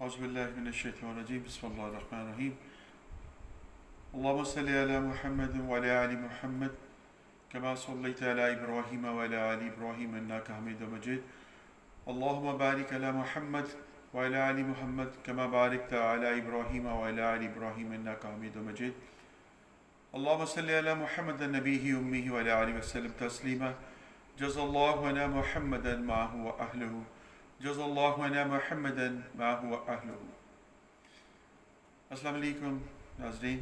أعوذ بالله من الشيطان الرجيم بسم الله الرحمن الرحيم اللهم صل على محمد وعلى آل محمد كما صليت على إبراهيم وعلى آل إبراهيم إنك حميد مجيد اللهم بارك على محمد وعلى آل محمد كما باركت على إبراهيم وعلى آل إبراهيم إنك حميد مجيد اللهم صل على محمد النبي أمه وعلى آله وسلم تسليما جزا الله عنا محمدا معه وأهله جزا الله عنا محمدا معه وأهله. السلام علیکم ناظرین،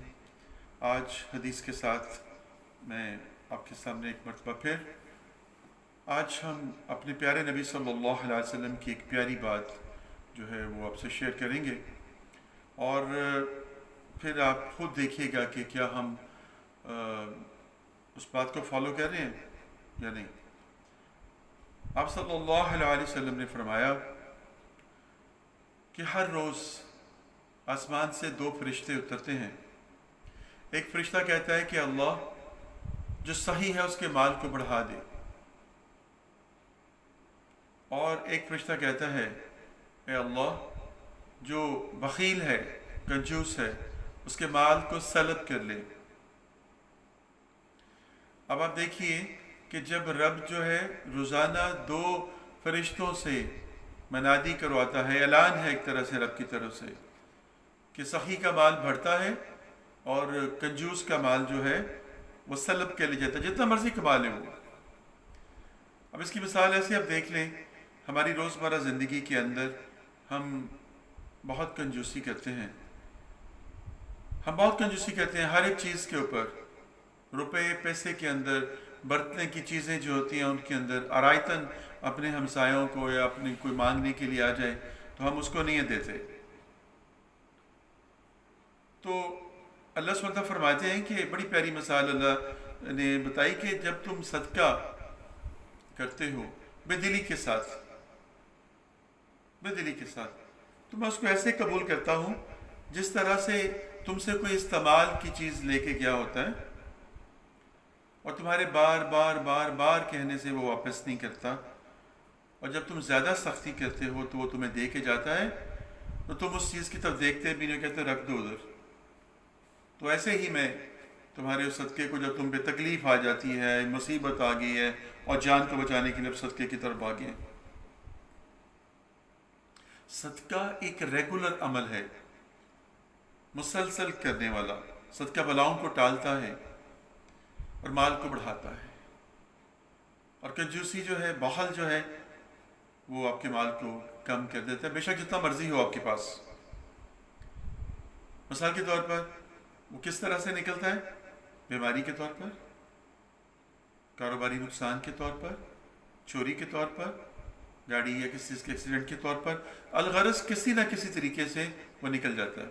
آج حدیث کے ساتھ میں آپ کے سامنے ایک مرتبہ پھر آج ہم اپنے پیارے نبی صلی اللہ علیہ وسلم کی ایک پیاری بات جو ہے وہ آپ سے شیئر کریں گے، اور پھر آپ خود دیکھیے گا کہ کیا ہم اس بات کو فالو کر رہے ہیں یا نہیں۔ آپ صلی اللہ علیہ وسلم نے فرمایا کہ ہر روز آسمان سے دو فرشتے اترتے ہیں۔ ایک فرشتہ کہتا ہے کہ اللہ جو صحیح ہے اس کے مال کو بڑھا دے، اور ایک فرشتہ کہتا ہے اے اللہ جو بخیل ہے، کنجوس ہے، اس کے مال کو سلب کر لے۔ اب آپ دیکھیے کہ جب رب جو ہے روزانہ دو فرشتوں سے منادی کرواتا ہے، اعلان ہے ایک طرح سے رب کی طرف سے کہ سخی کا مال بڑھتا ہے اور کنجوس کا مال جو ہے وہ سلب کے لے جاتا ہے، جتنا مرضی کما لے وہ۔ اب اس کی مثال ایسے آپ دیکھ لیں، ہماری روزمرہ زندگی کے اندر ہم بہت کنجوسی کرتے ہیں، ہر ایک چیز کے اوپر، روپے پیسے کے اندر، برتنے کی چیزیں جو ہوتی ہیں ان کے اندر آرائتاً اپنے ہمسایوں کو یا اپنے کوئی مانگنے کے لیے آ جائے تو ہم اس کو نہیں دیتے۔ تو اللہ سبحانہ وتعالیٰ فرماتے ہیں کہ بڑی پیاری مثال اللہ نے بتائی کہ جب تم صدقہ کرتے ہو بے دلی کے ساتھ تو میں اس کو ایسے قبول کرتا ہوں جس طرح سے تم سے کوئی استعمال کی چیز لے کے گیا ہوتا ہے اور تمہارے بار بار کہنے سے وہ واپس نہیں کرتا، اور جب تم زیادہ سختی کرتے ہو تو وہ تمہیں دے کے جاتا ہے تو تم اس چیز کی طرف دیکھتے بھی نہیں، کہتے رکھ دو ادھر۔ تو ایسے ہی میں تمہارے اس صدقے کو، جب تم پہ تکلیف آ جاتی ہے، مصیبت آ گئی ہے اور جان کو بچانے کے لیے صدقے کی طرف آگے ہیں۔ صدقہ ایک ریگولر عمل ہے، مسلسل کرنے والا، صدقہ بلاؤں کو ٹالتا ہے اور مال کو بڑھاتا ہے، اور کنجوسی جو ہے، بخل جو ہے، وہ آپ کے مال کو کم کر دیتا ہے، بے شک جتنا مرضی ہو آپ کے پاس۔ مثال کے طور پر وہ کس طرح سے نکلتا ہے؟ بیماری کے طور پر، کاروباری نقصان کے طور پر، چوری کے طور پر، گاڑی یا کسی چیز کے ایکسیڈنٹ کے طور پر، الغرض کسی نہ کسی طریقے سے وہ نکل جاتا ہے۔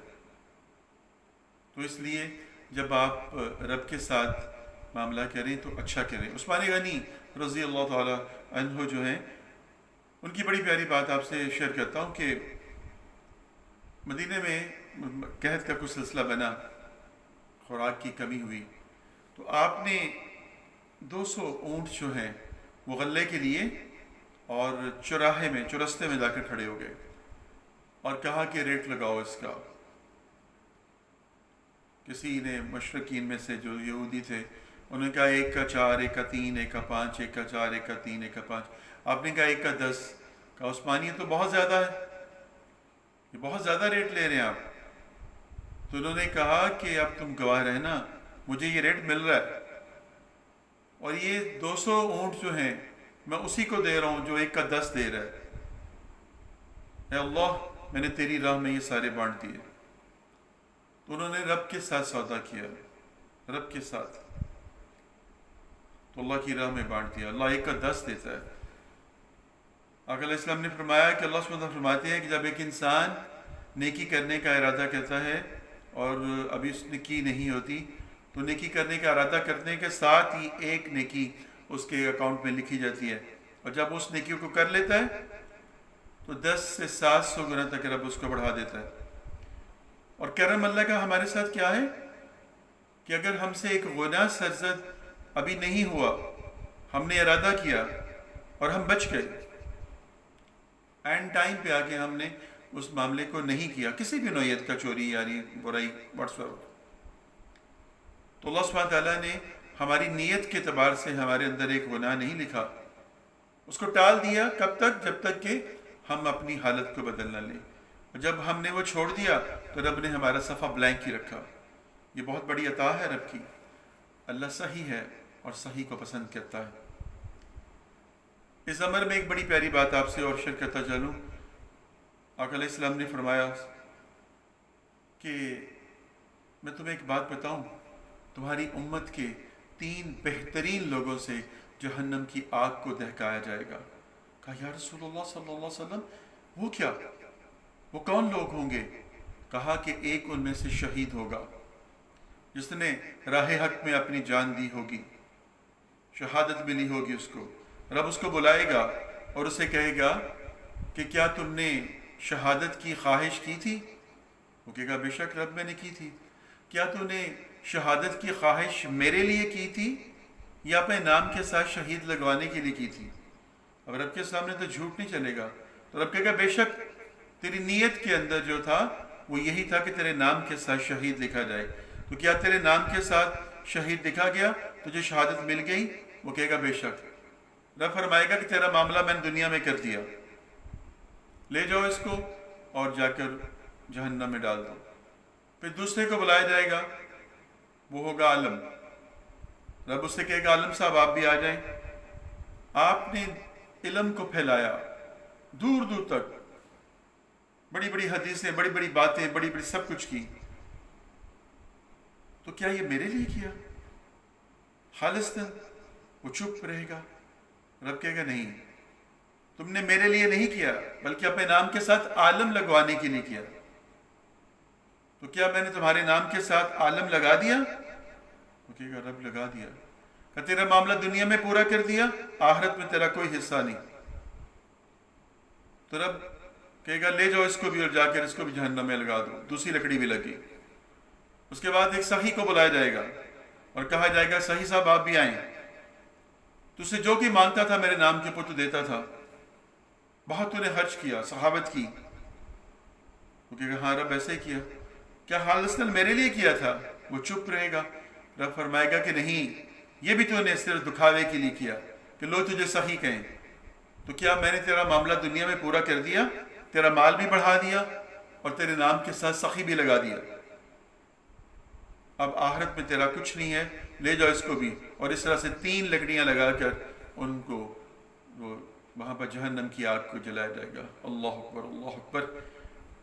تو اس لیے جب آپ رب کے ساتھ معاملہ کریں تو اچھا کریں۔ عثمان غنی رضی اللہ تعالی عنہ جو ہیں، ان کی بڑی پیاری بات آپ سے شیئر کرتا ہوں کہ مدینہ میں قحط کا کچھ سلسلہ بنا، خوراک کی کمی ہوئی، تو آپ نے 200 اونٹ جو ہیں وہ غلے کے لیے اور چرستے میں جا کر کھڑے ہو گئے اور کہا کہ ریٹ لگاؤ اس کا۔ کسی نے مشرقین میں سے جو یہودی تھے، انہوں نے کہا 1 کا 4، 1 کا 3، 1 کا 5، 1 کا 4، 1 کا 3، 1 کا 5۔ آپ نے کہا 1 کا 10۔ کہا عثمانی یہ تو بہت زیادہ ہے، یہ بہت زیادہ ریٹ لے رہے ہیں آپ۔ تو انہوں نے کہا کہ اب تم گواہ رہنا، مجھے یہ ریٹ مل رہا ہے، اور یہ 200 اونٹ جو ہیں میں اسی کو دے رہا ہوں جو 1 کا 10 دے رہا ہے۔ اے اللہ میں نے تیری راہ میں یہ سارے بانٹ دیے۔ تو انہوں نے رب کے ساتھ سودا کیا، رب کے ساتھ، تو اللہ کی راہ میں بانٹ دیا۔ اللہ 1 کا 10 دیتا ہے۔ آقا علیہ السلام نے فرمایا کہ اللہ سبحانہ وتعالیٰ فرماتے ہیں کہ جب ایک انسان نیکی کرنے کا ارادہ کرتا ہے اور ابھی اس نے کی نہیں ہوتی، تو نیکی کرنے کا ارادہ کرنے کے ساتھ ہی ایک نیکی اس کے اکاؤنٹ میں لکھی جاتی ہے، اور جب اس نیکی کو کر لیتا ہے تو 10 سے 700 گنا تک رب اس کو بڑھا دیتا ہے۔ اور کرم اللہ کا ہمارے ساتھ کیا ہے کہ اگر ہم سے ایک گناہ سرزد ابھی نہیں ہوا، ہم نے ارادہ کیا اور ہم بچ گئے، اینڈ ٹائم پہ آ کے ہم نے اس معاملے کو نہیں کیا، کسی بھی نوعیت کا چوری یاری برائی واٹس ایور، تو اللہ سبحانہ تعالیٰ نے ہماری نیت کے اعتبار سے ہمارے اندر ایک گناہ نہیں لکھا، اس کو ٹال دیا. کب تک؟ جب تک کہ ہم اپنی حالت کو بدل نہ لیں. جب ہم نے وہ چھوڑ دیا تو رب نے ہمارا صفحہ بلینک ہی رکھا. یہ بہت بڑی عطا ہے رب کی. اللہ صحیح ہے اور صحیح کو پسند کرتا ہے. اس امر میں ایک بڑی پیاری بات آپ سے اور شیئر کرتا چلوں. آقا علیہ السلام نے فرمایا کہ میں تمہیں ایک بات بتاؤں، تمہاری امت کے 3 بہترین لوگوں سے جہنم کی آگ کو دہکایا جائے گا. کہا یا رسول اللہ صلی اللہ علیہ وسلم وہ کیا، وہ کون لوگ ہوں گے؟ کہا کہ ایک ان میں سے شہید ہوگا جس نے راہ حق میں اپنی جان دی ہوگی، شہادت ملی ہوگی اس کو. رب اس کو بلائے گا اور اسے کہے گا کہ کیا تم نے شہادت کی خواہش کی تھی؟ وہ کہے گا بے شک رب میں نے کی تھی. کیا تو نے شہادت کی خواہش میرے لیے کی تھی یا اپنے نام کے ساتھ شہید لگوانے کے لیے کی تھی؟ اب رب کے سامنے تو جھوٹ نہیں چلے گا. تو رب کہے گا بے شک تیری نیت کے اندر جو تھا وہ یہی تھا کہ تیرے نام کے ساتھ شہید لکھا جائے. تو کیا تیرے نام کے ساتھ شہید لکھا گیا؟ تجھے شہادت مل گئی؟ وہ کہے گا بے شک. رب فرمائے گا کہ تیرا معاملہ میں نے دنیا میں کر دیا، لے جاؤ اس کو اور جا کر جہنم میں ڈال دو. پھر دوسرے کو بلایا جائے گا، وہ ہوگا عالم. رب اس سے کہے گا عالم صاحب آپ بھی آ جائیں، آپ نے علم کو پھیلایا دور دور تک، بڑی بڑی حدیثیں، بڑی بڑی باتیں، بڑی بڑی سب کچھ کی، تو کیا یہ میرے لیے کیا؟ خالصتاً وہ چپ رہے گا. رب کہے گا نہیں، تم نے میرے لیے نہیں کیا بلکہ اپنے نام کے ساتھ عالم لگوانے کے لیے کیا. تو کیا میں نے تمہارے نام کے ساتھ عالم لگا دیا؟ وہ کہے گا رب لگا دیا. کہ تیرا معاملہ دنیا میں پورا کر دیا، آخرت میں تیرا کوئی حصہ نہیں. تو رب کہے گا لے جاؤ اس کو بھی اور جا کر اس کو بھی جہنم میں لگا دو. دوسری لکڑی بھی لگی. اس کے بعد ایک صحیح کو بلایا جائے گا اور کہا جائے گا صحیح صاحب آپ بھی آئیں، تو اسے جو کہ مانگتا تھا میرے نام کے پتر دیتا تھا، بہت تو نے خرچ کیا، صحابت کی. وہ کہے گا ہاں رب ایسے ہی کیا. کیا خالصتاً میرے لیے کیا تھا؟ وہ چپ رہے گا. رب فرمائے گا کہ نہیں، یہ بھی تو نے صرف دکھاوے کے لیے کیا کہ لوگ تجھے صحیح کہیں. تو کیا میں نے تیرا معاملہ دنیا میں پورا کر دیا، تیرا مال بھی بڑھا دیا اور تیرے نام کے ساتھ سخی بھی لگا دیا. اب آخرت میں تیرا کچھ نہیں ہے، لے جاؤ اس کو بھی. اور اس طرح سے 3 لکڑیاں لگا کر ان کو وہ وہاں پر جہنم کی آگ کو جلایا جائے گا. اللہ اکبر، اللہ اکبر.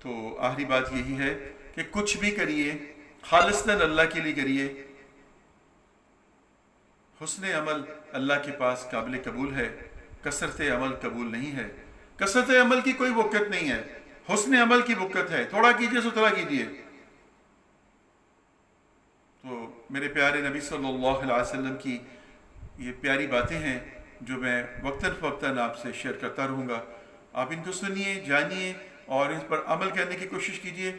تو آخری بات یہی ہے کہ کچھ بھی کریے خالصتاً اللہ کے لیے کریے. حسن عمل اللہ کے پاس قابل قبول ہے، کثرت عمل قبول نہیں ہے. کثرت عمل کی کوئی وقت نہیں ہے، حسن عمل کی وقت ہے. تھوڑا کیجئے سو تھوڑا کیجئے. تو میرے پیارے نبی صلی اللہ علیہ وسلم کی یہ پیاری باتیں ہیں جو میں وقتاً فوقتاً آپ سے شیئر کرتا رہوں گا. آپ ان کو سنیے، جانیے اور اس پر عمل کرنے کی کوشش کیجیے.